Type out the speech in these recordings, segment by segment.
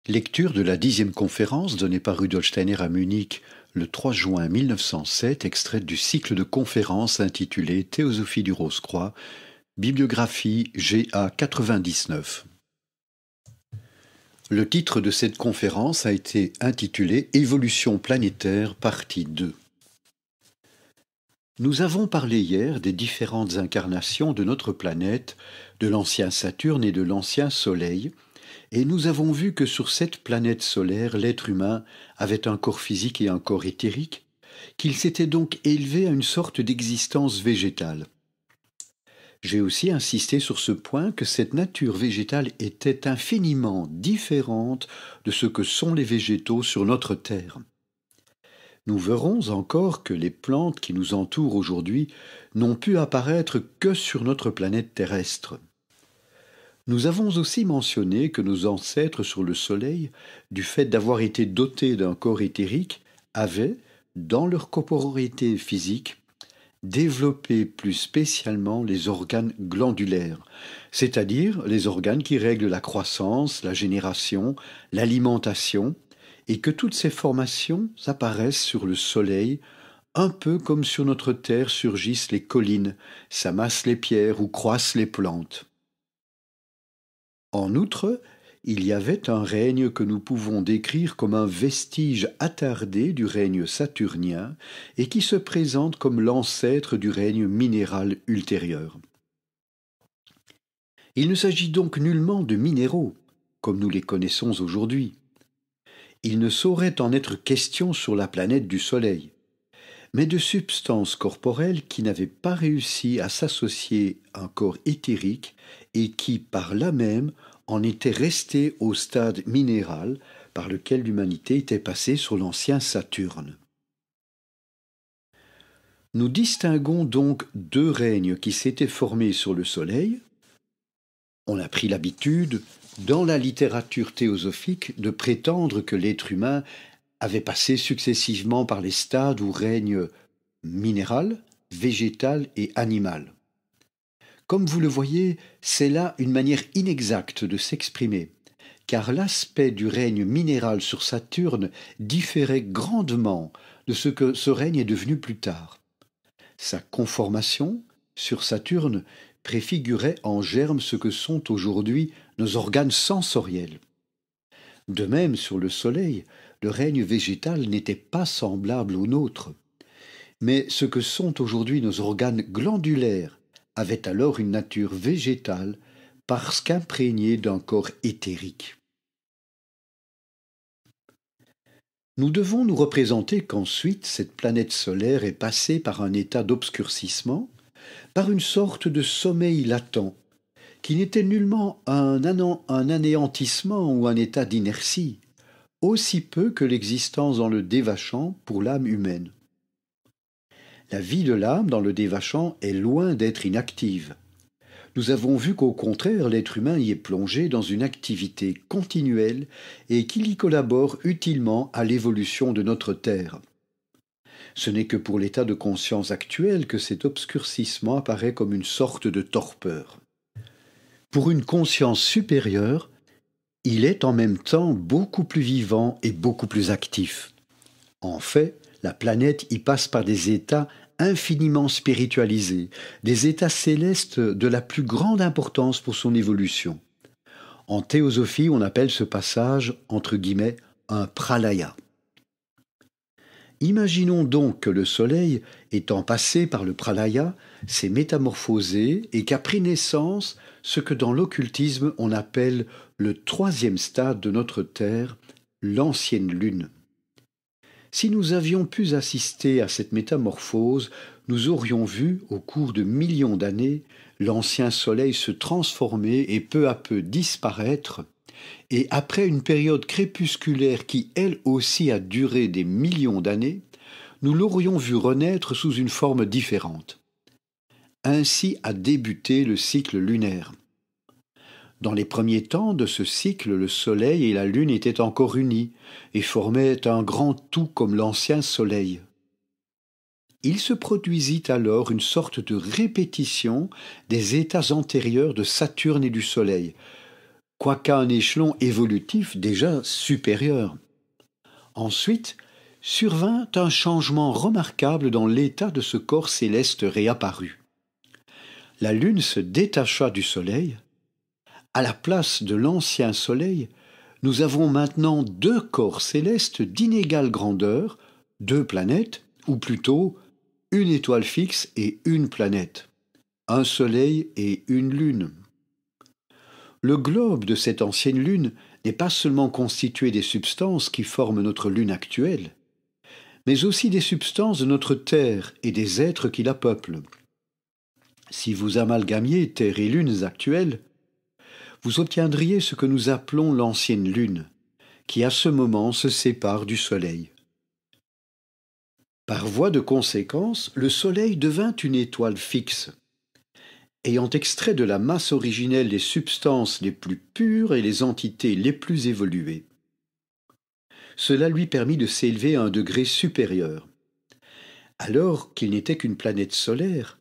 Lecture de la 10e conférence donnée par Rudolf Steiner à Munich le 3 juin 1907, extraite du cycle de conférences intitulé Théosophie du Rose-Croix, bibliographie GA 99. Le titre de cette conférence a été intitulé Évolution planétaire, partie 2. Nous avons parlé hier des différentes incarnations de notre planète, de l'ancien Saturne et de l'ancien Soleil, et nous avons vu que sur cette planète solaire, l'être humain avait un corps physique et un corps éthérique, qu'il s'était donc élevé à une sorte d'existence végétale. J'ai aussi insisté sur ce point que cette nature végétale était infiniment différente de ce que sont les végétaux sur notre Terre. Nous verrons encore que les plantes qui nous entourent aujourd'hui n'ont pu apparaître que sur notre planète terrestre. Nous avons aussi mentionné que nos ancêtres sur le Soleil, du fait d'avoir été dotés d'un corps éthérique, avaient, dans leur corporalité physique, développé plus spécialement les organes glandulaires, c'est-à-dire les organes qui règlent la croissance, la génération, l'alimentation, et que toutes ces formations apparaissent sur le Soleil, un peu comme sur notre Terre surgissent les collines, s'amassent les pierres ou croissent les plantes. En outre, il y avait un règne que nous pouvons décrire comme un vestige attardé du règne saturnien et qui se présente comme l'ancêtre du règne minéral ultérieur. Il ne s'agit donc nullement de minéraux, comme nous les connaissons aujourd'hui. Il ne saurait en être question sur la planète du Soleil, mais de substances corporelles qui n'avaient pas réussi à s'associer à un corps éthérique et qui, par là même, en étaient restées au stade minéral par lequel l'humanité était passée sur l'ancien Saturne. Nous distinguons donc deux règnes qui s'étaient formés sur le Soleil. On a pris l'habitude, dans la littérature théosophique, de prétendre que l'être humain avait passé successivement par les stades où règne minéral, végétal et animal. Comme vous le voyez, c'est là une manière inexacte de s'exprimer, car l'aspect du règne minéral sur Saturne différait grandement de ce que ce règne est devenu plus tard. Sa conformation, sur Saturne, préfigurait en germe ce que sont aujourd'hui nos organes sensoriels. De même, sur le Soleil, le règne végétal n'était pas semblable au nôtre. Mais ce que sont aujourd'hui nos organes glandulaires avait alors une nature végétale parce qu'imprégnée d'un corps éthérique. Nous devons nous représenter qu'ensuite cette planète solaire est passée par un état d'obscurcissement, par une sorte de sommeil latent, qui n'était nullement un anéantissement ou un état d'inertie, aussi peu que l'existence dans le dévachant pour l'âme humaine. La vie de l'âme dans le dévachant est loin d'être inactive. Nous avons vu qu'au contraire, l'être humain y est plongé dans une activité continuelle et qu'il y collabore utilement à l'évolution de notre Terre. Ce n'est que pour l'état de conscience actuel que cet obscurcissement apparaît comme une sorte de torpeur. Pour une conscience supérieure, il est en même temps beaucoup plus vivant et beaucoup plus actif. En fait, la planète y passe par des états infiniment spiritualisés, des états célestes de la plus grande importance pour son évolution. En théosophie, on appelle ce passage, entre guillemets, un pralaya. Imaginons donc que le Soleil, étant passé par le pralaya, s'est métamorphosé et qu'a pris naissance ce que dans l'occultisme on appelle le troisième stade de notre Terre, l'ancienne Lune. Si nous avions pu assister à cette métamorphose, nous aurions vu, au cours de millions d'années, l'ancien Soleil se transformer et peu à peu disparaître, et après une période crépusculaire qui, elle aussi, a duré des millions d'années, nous l'aurions vu renaître sous une forme différente. Ainsi a débuté le cycle lunaire. Dans les premiers temps de ce cycle, le Soleil et la Lune étaient encore unis et formaient un grand tout comme l'ancien Soleil. Il se produisit alors une sorte de répétition des états antérieurs de Saturne et du Soleil, quoiqu'à un échelon évolutif déjà supérieur. Ensuite, survint un changement remarquable dans l'état de ce corps céleste réapparu. La Lune se détacha du Soleil. À la place de l'ancien Soleil, nous avons maintenant deux corps célestes d'inégale grandeur, deux planètes, ou plutôt une étoile fixe et une planète, un Soleil et une Lune. Le globe de cette ancienne Lune n'est pas seulement constitué des substances qui forment notre Lune actuelle, mais aussi des substances de notre Terre et des êtres qui la peuplent. Si vous amalgamiez Terre et Lunes actuelles, vous obtiendriez ce que nous appelons l'ancienne Lune, qui à ce moment se sépare du Soleil. Par voie de conséquence, le Soleil devint une étoile fixe, ayant extrait de la masse originelle les substances les plus pures et les entités les plus évoluées. Cela lui permit de s'élever à un degré supérieur. Alors qu'il n'était qu'une planète solaire,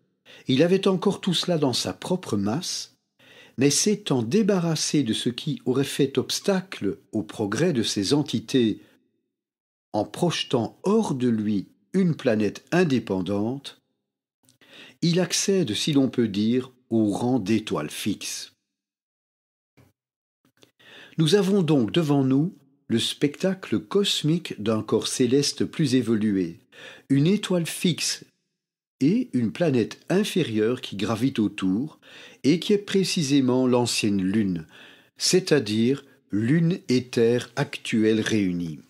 il avait encore tout cela dans sa propre masse, mais s'étant débarrassé de ce qui aurait fait obstacle au progrès de ces entités, en projetant hors de lui une planète indépendante, il accède, si l'on peut dire, au rang d'étoile fixe. Nous avons donc devant nous le spectacle cosmique d'un corps céleste plus évolué, une étoile fixe et une planète inférieure qui gravite autour et qui est précisément l'ancienne Lune, c'est-à-dire Lune et Terre actuelles réunies.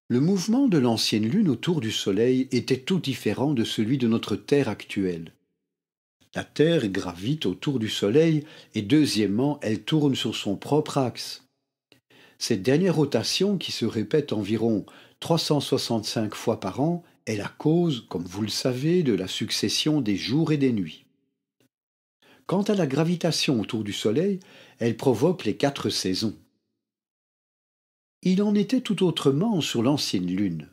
Le mouvement de l'ancienne Lune autour du Soleil était tout différent de celui de notre Terre actuelle. La Terre gravite autour du Soleil et deuxièmement, elle tourne sur son propre axe. Cette dernière rotation, qui se répète environ 365 fois par an, est la cause, comme vous le savez, de la succession des jours et des nuits. Quant à la gravitation autour du Soleil, elle provoque les 4 saisons. Il en était tout autrement sur l'ancienne Lune.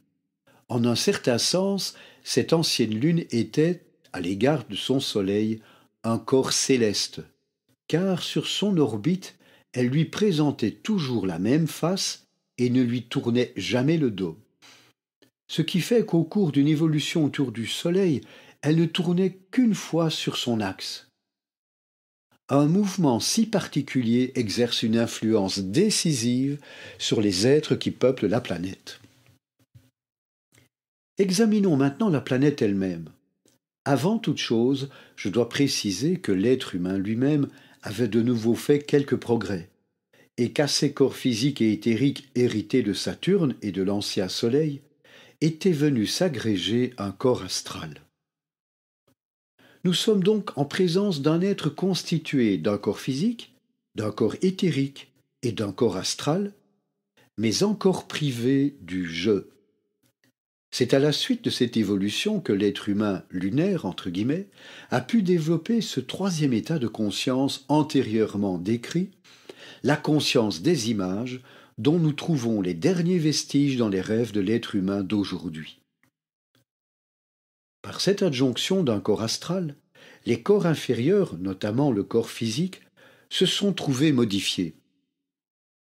En un certain sens, cette ancienne Lune était, à l'égard de son Soleil, un corps céleste, car sur son orbite, elle lui présentait toujours la même face et ne lui tournait jamais le dos. Ce qui fait qu'au cours d'une évolution autour du Soleil, elle ne tournait qu'une fois sur son axe. Un mouvement si particulier exerce une influence décisive sur les êtres qui peuplent la planète. Examinons maintenant la planète elle-même. Avant toute chose, je dois préciser que l'être humain lui-même avait de nouveau fait quelques progrès, et qu'à ses corps physiques et éthériques hérités de Saturne et de l'ancien Soleil, était venu s'agréger un corps astral. Nous sommes donc en présence d'un être constitué d'un corps physique, d'un corps éthérique et d'un corps astral, mais encore privé du je. C'est à la suite de cette évolution que l'être humain lunaire, entre guillemets, a pu développer ce troisième état de conscience antérieurement décrit, la conscience des images, dont nous trouvons les derniers vestiges dans les rêves de l'être humain d'aujourd'hui. Par cette adjonction d'un corps astral, les corps inférieurs, notamment le corps physique, se sont trouvés modifiés.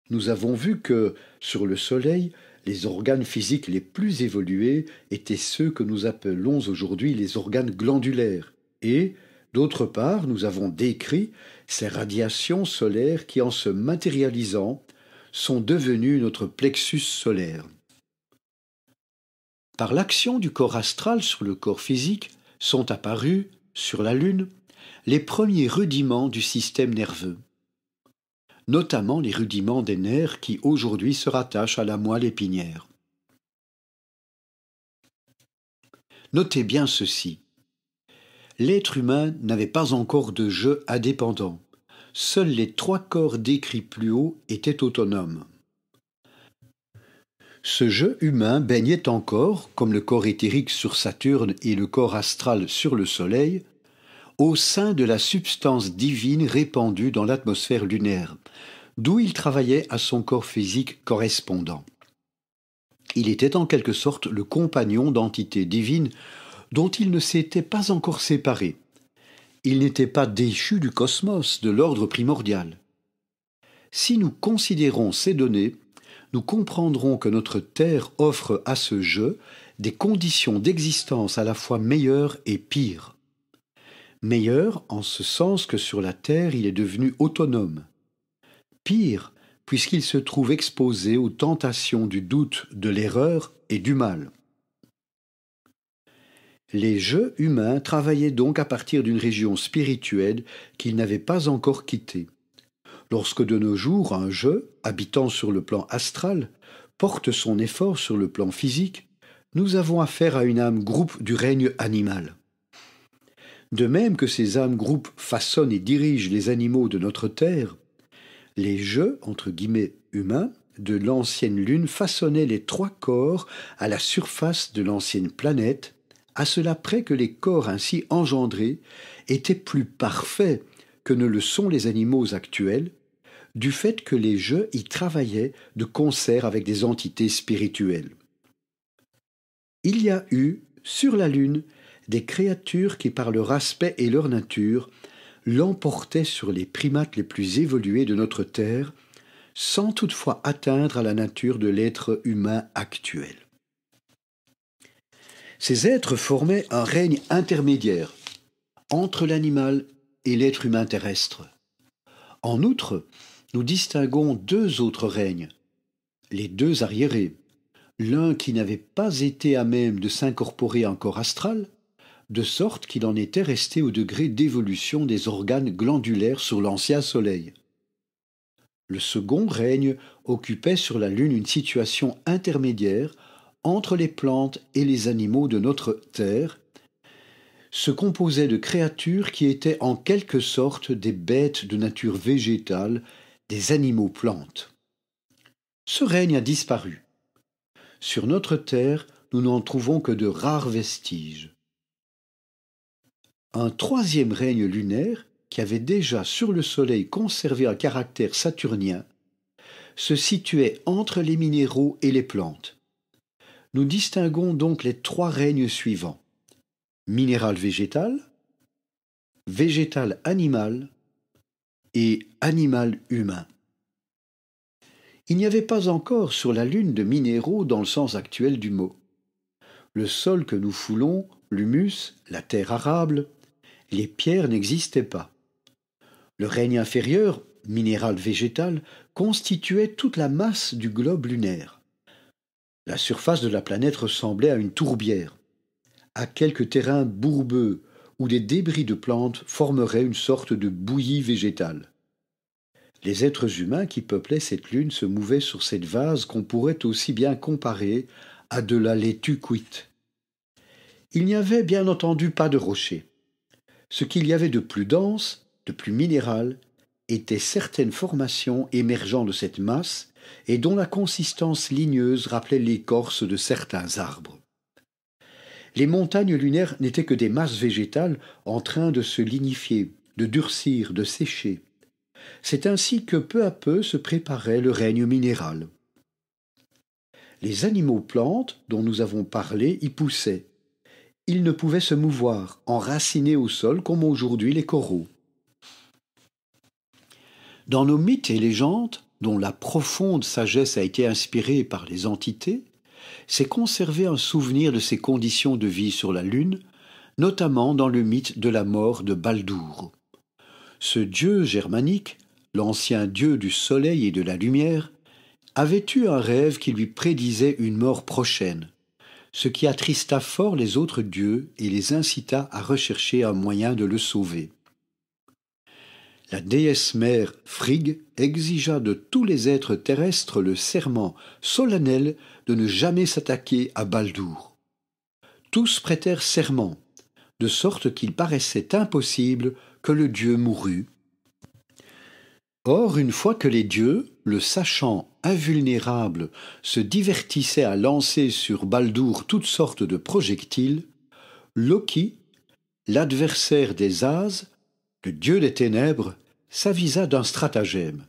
Nous avons vu que, sur le Soleil, les organes physiques les plus évolués étaient ceux que nous appelons aujourd'hui les organes glandulaires, et, d'autre part, nous avons décrit ces radiations solaires qui, en se matérialisant, sont devenues notre plexus solaire. Par l'action du corps astral sur le corps physique sont apparus, sur la Lune, les premiers rudiments du système nerveux, notamment les rudiments des nerfs qui aujourd'hui se rattachent à la moelle épinière. Notez bien ceci. L'être humain n'avait pas encore de je indépendant. Seuls les 3 corps décrits plus haut étaient autonomes. Ce je humain baignait encore, comme le corps éthérique sur Saturne et le corps astral sur le Soleil, au sein de la substance divine répandue dans l'atmosphère lunaire, d'où il travaillait à son corps physique correspondant. Il était en quelque sorte le compagnon d'entités divines dont il ne s'était pas encore séparé, Il n'était pas déchu du cosmos, de l'ordre primordial. Si nous considérons ces données, nous comprendrons que notre Terre offre à ce jeu des conditions d'existence à la fois meilleures et pires. Meilleures en ce sens que sur la Terre il est devenu autonome. Pire, puisqu'il se trouve exposé aux tentations du doute, de l'erreur et du mal. Les jeux humains travaillaient donc à partir d'une région spirituelle qu'ils n'avaient pas encore quittée. Lorsque de nos jours un jeu, habitant sur le plan astral, porte son effort sur le plan physique, nous avons affaire à une âme groupe du règne animal. De même que ces âmes groupes façonnent et dirigent les animaux de notre terre, les jeux, entre guillemets, humains, de l'ancienne lune façonnaient les 3 corps à la surface de l'ancienne planète, à cela près que les corps ainsi engendrés étaient plus parfaits que ne le sont les animaux actuels, du fait que les jeux y travaillaient de concert avec des entités spirituelles. Il y a eu, sur la Lune, des créatures qui, par leur aspect et leur nature, l'emportaient sur les primates les plus évolués de notre Terre, sans toutefois atteindre à la nature de l'être humain actuel. Ces êtres formaient un règne intermédiaire entre l'animal et l'être humain terrestre. En outre, nous distinguons 2 autres règnes, les 2 arriérés, l'un qui n'avait pas été à même de s'incorporer en corps astral, de sorte qu'il en était resté au degré d'évolution des organes glandulaires sur l'ancien Soleil. Le second règne occupait sur la Lune une situation intermédiaire entre les plantes et les animaux de notre Terre, se composait de créatures qui étaient en quelque sorte des bêtes de nature végétale, des animaux-plantes. Ce règne a disparu. Sur notre Terre, nous n'en trouvons que de rares vestiges. Un 3e règne lunaire, qui avait déjà sur le Soleil conservé un caractère saturnien, se situait entre les minéraux et les plantes. Nous distinguons donc les 3 règnes suivants: minéral-végétal, végétal-animal et animal-humain. Il n'y avait pas encore sur la Lune de minéraux dans le sens actuel du mot. Le sol que nous foulons, l'humus, la terre arable, les pierres n'existaient pas. Le règne inférieur, minéral-végétal, constituait toute la masse du globe lunaire. La surface de la planète ressemblait à une tourbière, à quelques terrains bourbeux où des débris de plantes formeraient une sorte de bouillie végétale. Les êtres humains qui peuplaient cette lune se mouvaient sur cette vase qu'on pourrait aussi bien comparer à de la laitue cuite. Il n'y avait bien entendu pas de rochers. Ce qu'il y avait de plus dense, de plus minéral, étaient certaines formations émergeant de cette masse et dont la consistance ligneuse rappelait l'écorce de certains arbres. Les montagnes lunaires n'étaient que des masses végétales en train de se lignifier, de durcir, de sécher. C'est ainsi que peu à peu se préparait le règne minéral. Les animaux-plantes dont nous avons parlé y poussaient. Ils ne pouvaient se mouvoir, enracinés au sol comme aujourd'hui les coraux. Dans nos mythes et légendes, dont la profonde sagesse a été inspirée par les entités, s'est conservé un souvenir de ces conditions de vie sur la Lune, notamment dans le mythe de la mort de Baldur. Ce dieu germanique, l'ancien dieu du soleil et de la lumière, avait eu un rêve qui lui prédisait une mort prochaine, ce qui attrista fort les autres dieux et les incita à rechercher un moyen de le sauver. La déesse mère Frigg exigea de tous les êtres terrestres le serment solennel de ne jamais s'attaquer à Baldur. Tous prêtèrent serment, de sorte qu'il paraissait impossible que le dieu mourût. Or, une fois que les dieux, le sachant invulnérable, se divertissaient à lancer sur Baldur toutes sortes de projectiles, Loki, l'adversaire des Ases, le dieu des ténèbres, s'avisa d'un stratagème.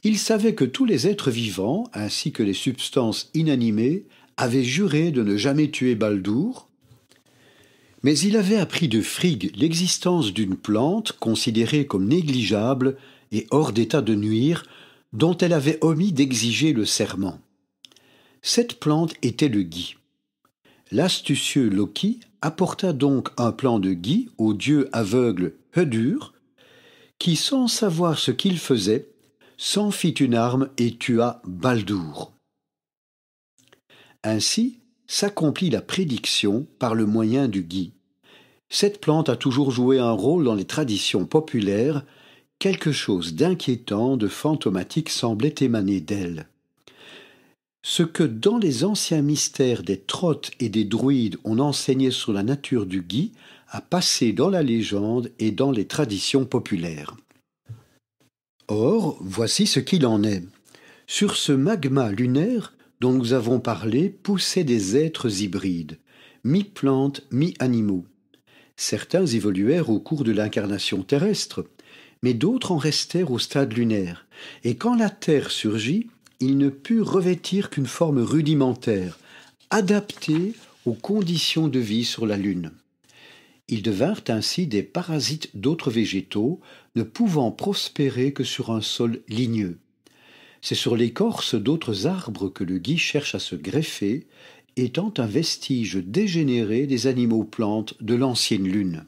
Il savait que tous les êtres vivants, ainsi que les substances inanimées, avaient juré de ne jamais tuer Baldur, Mais il avait appris de Frigg l'existence d'une plante considérée comme négligeable et hors d'état de nuire, dont elle avait omis d'exiger le serment. Cette plante était le gui. L'astucieux Loki apporta donc un plan de gui au dieu aveugle Hödur, qui, sans savoir ce qu'il faisait, s'en fit une arme et tua Baldur. Ainsi s'accomplit la prédiction par le moyen du gui. Cette plante a toujours joué un rôle dans les traditions populaires, quelque chose d'inquiétant, de fantomatique semblait émaner d'elle. Ce que dans les anciens mystères des trottes et des druides on enseignait sur la nature du gui a passé dans la légende et dans les traditions populaires. Or, voici ce qu'il en est. Sur ce magma lunaire dont nous avons parlé poussaient des êtres hybrides, mi-plantes, mi-animaux. Certains évoluèrent au cours de l'incarnation terrestre, mais d'autres en restèrent au stade lunaire, et quand la Terre surgit, ils ne purent revêtir qu'une forme rudimentaire, adaptée aux conditions de vie sur la Lune. Ils devinrent ainsi des parasites d'autres végétaux, ne pouvant prospérer que sur un sol ligneux. C'est sur l'écorce d'autres arbres que le gui cherche à se greffer, étant un vestige dégénéré des animaux-plantes de l'ancienne Lune.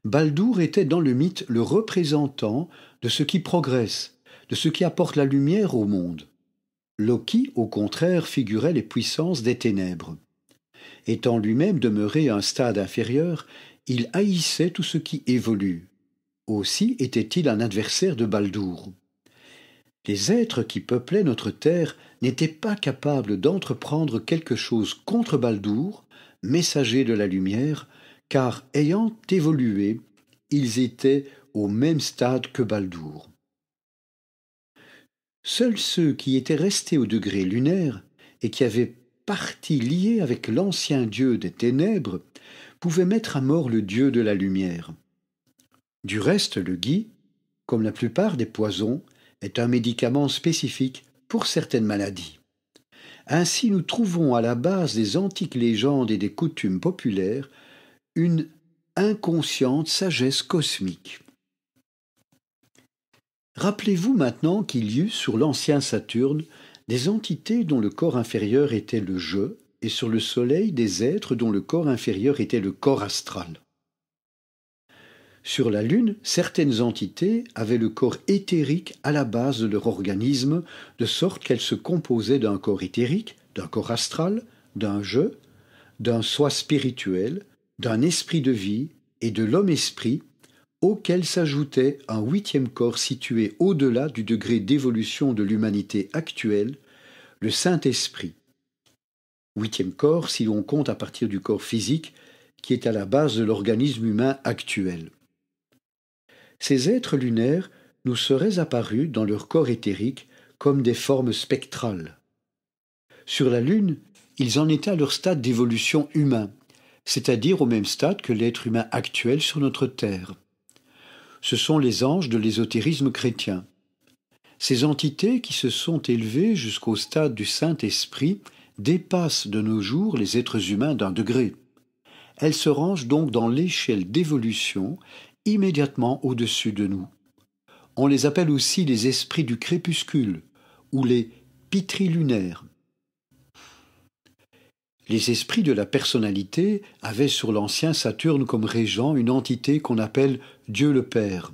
Baldur était dans le mythe le représentant de ce qui progresse, de ce qui apporte la lumière au monde. Loki, au contraire, figurait les puissances des ténèbres. Étant lui-même demeuré à un stade inférieur, il haïssait tout ce qui évolue. Aussi était-il un adversaire de Baldur. Les êtres qui peuplaient notre terre n'étaient pas capables d'entreprendre quelque chose contre Baldur, messager de la lumière, car ayant évolué, ils étaient au même stade que Baldur. Seuls ceux qui étaient restés au degré lunaire et qui avaient partie liée avec l'ancien dieu des ténèbres pouvaient mettre à mort le dieu de la lumière. Du reste, le gui, comme la plupart des poisons, est un médicament spécifique pour certaines maladies. Ainsi, nous trouvons à la base des antiques légendes et des coutumes populaires une inconsciente sagesse cosmique. Rappelez-vous maintenant qu'il y eut sur l'ancien Saturne des entités dont le corps inférieur était le je, et sur le Soleil des êtres dont le corps inférieur était le corps astral. Sur la Lune, certaines entités avaient le corps éthérique à la base de leur organisme, de sorte qu'elles se composaient d'un corps éthérique, d'un corps astral, d'un je, d'un soi spirituel, d'un esprit de vie et de l'homme-esprit, auquel s'ajoutait un 8e corps situé au-delà du degré d'évolution de l'humanité actuelle, le Saint-Esprit. 8e corps si l'on compte à partir du corps physique qui est à la base de l'organisme humain actuel. Ces êtres lunaires nous seraient apparus dans leur corps éthérique comme des formes spectrales. Sur la Lune, ils en étaient à leur stade d'évolution humain, c'est-à-dire au même stade que l'être humain actuel sur notre Terre. Ce sont les anges de l'ésotérisme chrétien. Ces entités qui se sont élevées jusqu'au stade du Saint-Esprit dépassent de nos jours les êtres humains d'un degré. Elles se rangent donc dans l'échelle d'évolution immédiatement au-dessus de nous. On les appelle aussi les esprits du crépuscule ou les pitrilunaires. Les esprits de la personnalité avaient sur l'ancien Saturne comme régent une entité qu'on appelle Dieu le Père.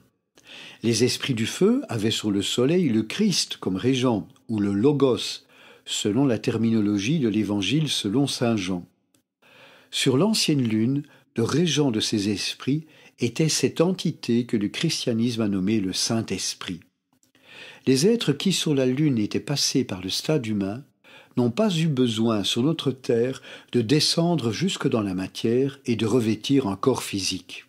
Les esprits du feu avaient sur le Soleil le Christ comme régent, ou le Logos, selon la terminologie de l'Évangile selon saint Jean. Sur l'ancienne Lune, le régent de ces esprits était cette entité que le christianisme a nommée le Saint-Esprit. Les êtres qui sur la Lune étaient passés par le stade humain n'ont pas eu besoin sur notre Terre de descendre jusque dans la matière et de revêtir un corps physique.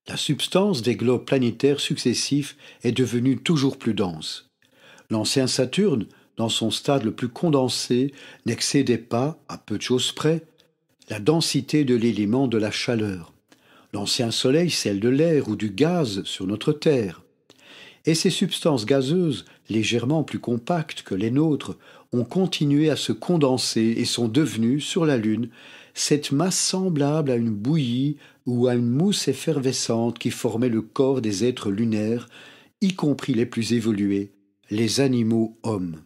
La substance des globes planétaires successifs est devenue toujours plus dense. L'ancien Saturne, dans son stade le plus condensé, n'excédait pas, à peu de choses près, la densité de l'élément de la chaleur. L'ancien Soleil, celle de l'air ou du gaz sur notre Terre. Et ces substances gazeuses, légèrement plus compactes que les nôtres, ont continué à se condenser et sont devenues, sur la Lune, cette masse semblable à une bouillie ou à une mousse effervescente qui formait le corps des êtres lunaires, y compris les plus évolués, les animaux hommes.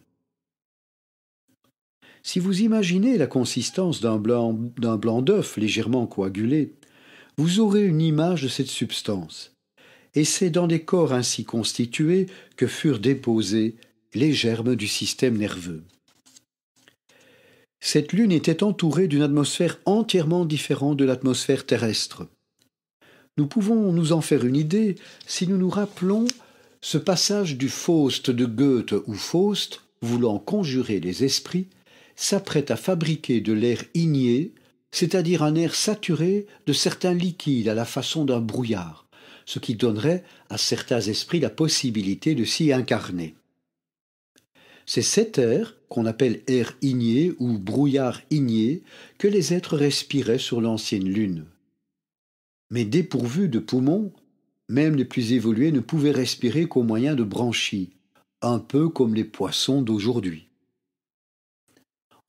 Si vous imaginez la consistance d'un blanc d'œuf légèrement coagulé, vous aurez une image de cette substance. Et c'est dans des corps ainsi constitués que furent déposés les germes du système nerveux. Cette Lune était entourée d'une atmosphère entièrement différente de l'atmosphère terrestre. Nous pouvons nous en faire une idée si nous nous rappelons ce passage du Faust de Goethe où Faust, voulant conjurer les esprits, s'apprête à fabriquer de l'air igné, c'est-à-dire un air saturé de certains liquides à la façon d'un brouillard, ce qui donnerait à certains esprits la possibilité de s'y incarner. C'est cet air, qu'on appelle air igné ou brouillard igné, que les êtres respiraient sur l'ancienne Lune. Mais dépourvus de poumons, même les plus évolués ne pouvaient respirer qu'au moyen de branchies, un peu comme les poissons d'aujourd'hui.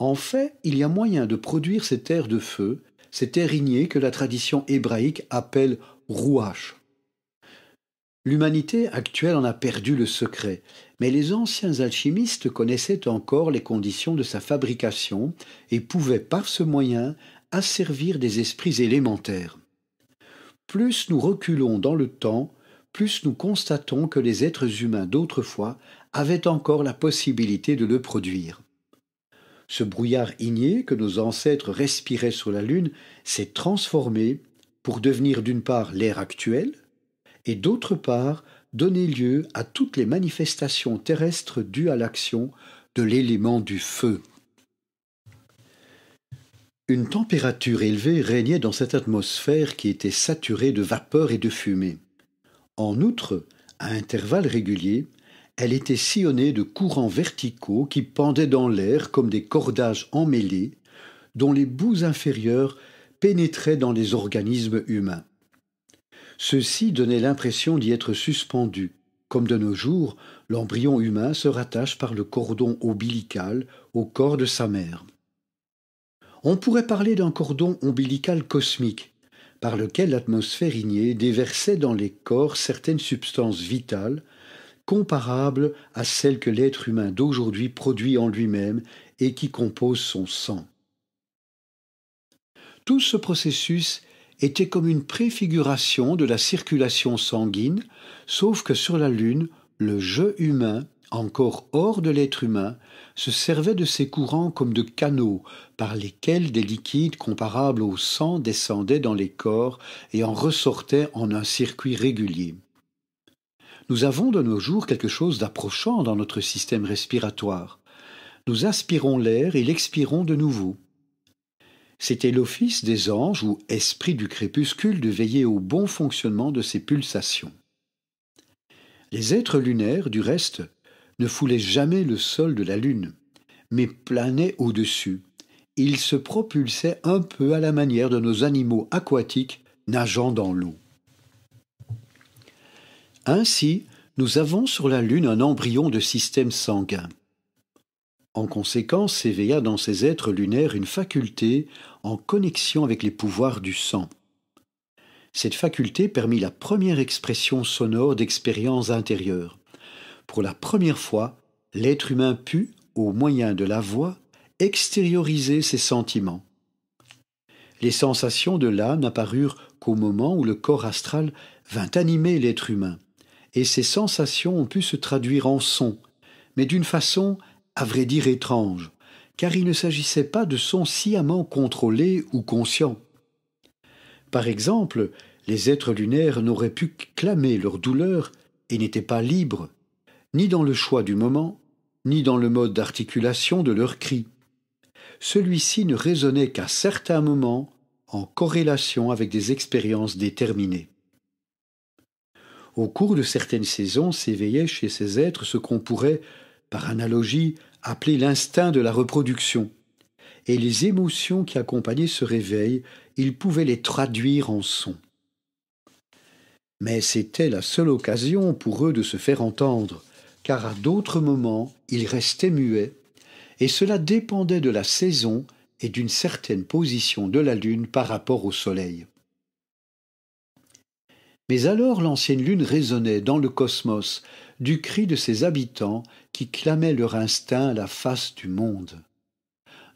En fait, il y a moyen de produire cet air de feu, cet air igné que la tradition hébraïque appelle rouach. L'humanité actuelle en a perdu le secret, mais les anciens alchimistes connaissaient encore les conditions de sa fabrication et pouvaient par ce moyen asservir des esprits élémentaires. Plus nous reculons dans le temps, plus nous constatons que les êtres humains d'autrefois avaient encore la possibilité de le produire. Ce brouillard igné que nos ancêtres respiraient sur la Lune s'est transformé pour devenir d'une part l'air actuel et d'autre part donner lieu à toutes les manifestations terrestres dues à l'action de l'élément du feu. Une température élevée régnait dans cette atmosphère qui était saturée de vapeur et de fumée. En outre, à intervalles réguliers, elle était sillonnée de courants verticaux qui pendaient dans l'air comme des cordages emmêlés, dont les bouts inférieurs pénétraient dans les organismes humains. Ceux-ci donnaient l'impression d'y être suspendus, comme de nos jours, l'embryon humain se rattache par le cordon ombilical au corps de sa mère. On pourrait parler d'un cordon ombilical cosmique, par lequel l'atmosphère ignée déversait dans les corps certaines substances vitales, comparables à celles que l'être humain d'aujourd'hui produit en lui-même et qui composent son sang. Tout ce processus était comme une préfiguration de la circulation sanguine, sauf que sur la Lune, le jeu humain, encore hors de l'être humain, se servait de ces courants comme de canaux par lesquels des liquides comparables au sang descendaient dans les corps et en ressortaient en un circuit régulier. Nous avons de nos jours quelque chose d'approchant dans notre système respiratoire. Nous aspirons l'air et l'expirons de nouveau. C'était l'office des anges ou esprits du crépuscule de veiller au bon fonctionnement de ces pulsations. Les êtres lunaires, du reste, ne foulaient jamais le sol de la Lune, mais planaient au-dessus. Ils se propulsaient un peu à la manière de nos animaux aquatiques nageant dans l'eau. Ainsi, nous avons sur la Lune un embryon de système sanguin. En conséquence, s'éveilla dans ces êtres lunaires une faculté en connexion avec les pouvoirs du sang. Cette faculté permit la première expression sonore d'expériences intérieures. Pour la première fois, l'être humain put, au moyen de la voix, extérioriser ses sentiments. Les sensations de l'âme n'apparurent qu'au moment où le corps astral vint animer l'être humain, et ces sensations ont pu se traduire en sons, mais d'une façon, à vrai dire, étrange, car il ne s'agissait pas de sons sciemment contrôlés ou conscients. Par exemple, les êtres lunaires n'auraient pu clamer leur douleur et n'étaient pas libres, ni dans le choix du moment, ni dans le mode d'articulation de leurs cris. Celui-ci ne résonnait qu'à certains moments, en corrélation avec des expériences déterminées. Au cours de certaines saisons s'éveillait chez ces êtres ce qu'on pourrait, par analogie, appeler l'instinct de la reproduction, et les émotions qui accompagnaient ce réveil, ils pouvaient les traduire en sons. Mais c'était la seule occasion pour eux de se faire entendre, car à d'autres moments ils restaient muets, et cela dépendait de la saison et d'une certaine position de la lune par rapport au soleil. Mais alors l'ancienne lune résonnait dans le cosmos du cri de ses habitants qui clamaient leur instinct à la face du monde.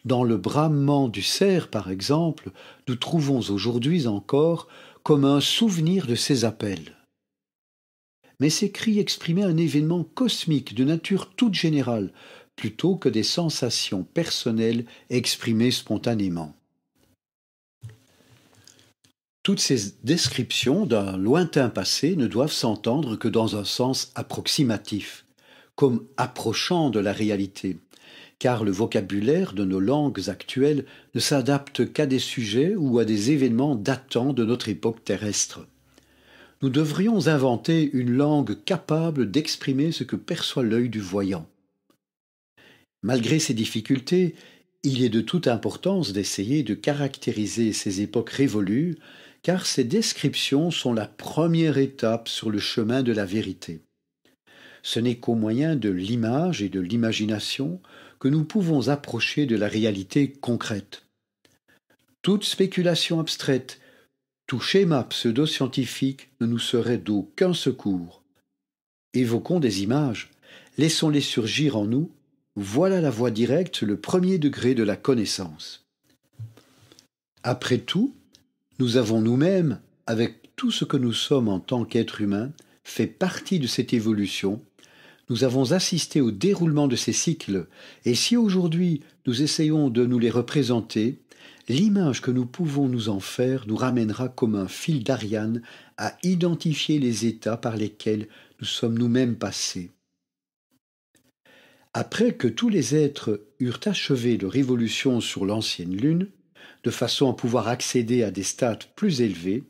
Dans le bramement du cerf, par exemple, nous trouvons aujourd'hui encore comme un souvenir de ces appels. Mais ces cris exprimaient un événement cosmique de nature toute générale, plutôt que des sensations personnelles exprimées spontanément. Toutes ces descriptions d'un lointain passé ne doivent s'entendre que dans un sens approximatif, comme approchant de la réalité, car le vocabulaire de nos langues actuelles ne s'adapte qu'à des sujets ou à des événements datant de notre époque terrestre. Nous devrions inventer une langue capable d'exprimer ce que perçoit l'œil du voyant. Malgré ces difficultés, il est de toute importance d'essayer de caractériser ces époques révolues, car ces descriptions sont la première étape sur le chemin de la vérité. Ce n'est qu'au moyen de l'image et de l'imagination que nous pouvons approcher de la réalité concrète. Toute spéculation abstraite, tout schéma pseudo-scientifique ne nous serait d'aucun secours. Évoquons des images, laissons-les surgir en nous, voilà la voie directe, le premier degré de la connaissance. Après tout, nous avons nous-mêmes, avec tout ce que nous sommes en tant qu'êtres humains, fait partie de cette évolution. Nous avons assisté au déroulement de ces cycles, et si aujourd'hui nous essayons de nous les représenter, l'image que nous pouvons nous en faire nous ramènera comme un fil d'Ariane à identifier les états par lesquels nous sommes nous-mêmes passés. Après que tous les êtres eurent achevé leur évolution sur l'ancienne lune, de façon à pouvoir accéder à des stades plus élevés,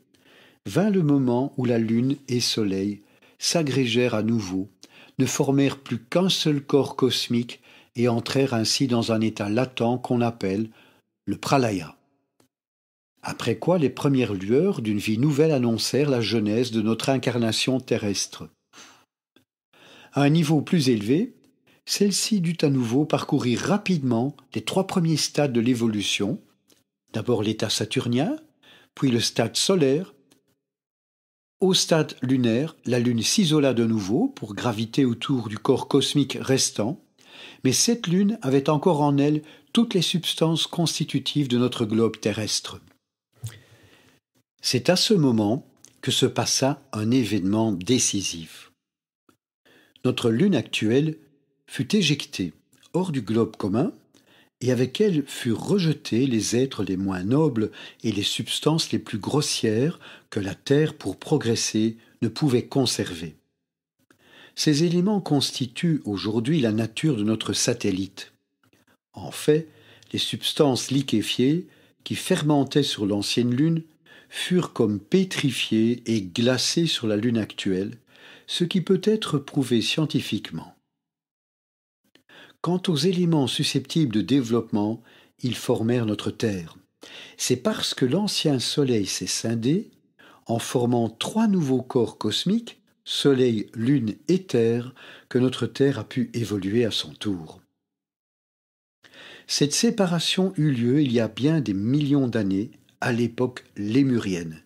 vint le moment où la lune et soleil s'agrégèrent à nouveau, ne formèrent plus qu'un seul corps cosmique et entrèrent ainsi dans un état latent qu'on appelle le pralaya. Après quoi les premières lueurs d'une vie nouvelle annoncèrent la genèse de notre incarnation terrestre. À un niveau plus élevé, celle-ci dut à nouveau parcourir rapidement les 3 premiers stades de l'évolution, d'abord l'état saturnien, puis le stade solaire. Au stade lunaire, la Lune s'isola de nouveau pour graviter autour du corps cosmique restant, mais cette Lune avait encore en elle toutes les substances constitutives de notre globe terrestre. C'est à ce moment que se passa un événement décisif. Notre Lune actuelle fut éjectée hors du globe commun, et avec elle furent rejetés les êtres les moins nobles et les substances les plus grossières que la Terre, pour progresser, ne pouvait conserver. Ces éléments constituent aujourd'hui la nature de notre satellite. En fait, les substances liquéfiées, qui fermentaient sur l'ancienne Lune, furent comme pétrifiées et glacées sur la Lune actuelle, ce qui peut être prouvé scientifiquement. Quant aux éléments susceptibles de développement, ils formèrent notre Terre. C'est parce que l'ancien Soleil s'est scindé, en formant 3 nouveaux corps cosmiques, Soleil, Lune et Terre, que notre Terre a pu évoluer à son tour. Cette séparation eut lieu il y a bien des millions d'années, à l'époque lémurienne.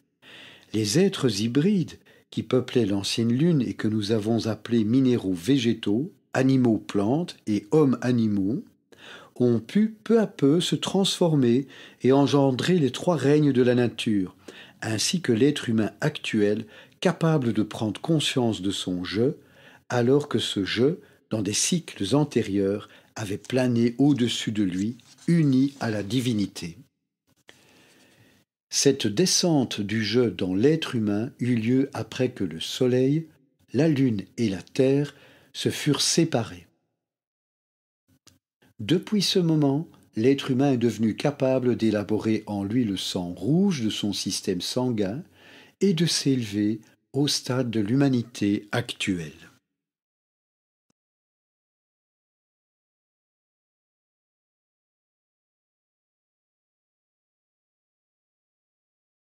Les êtres hybrides qui peuplaient l'ancienne Lune et que nous avons appelés minéraux végétaux, animaux plantes et hommes animaux, ont pu peu à peu se transformer et engendrer les 3 règnes de la nature, ainsi que l'être humain actuel capable de prendre conscience de son je, alors que ce je, dans des cycles antérieurs, avait plané au-dessus de lui, uni à la divinité. Cette descente du je dans l'être humain eut lieu après que le Soleil, la Lune et la Terre se furent séparés. Depuis ce moment, l'être humain est devenu capable d'élaborer en lui le sang rouge de son système sanguin et de s'élever au stade de l'humanité actuelle.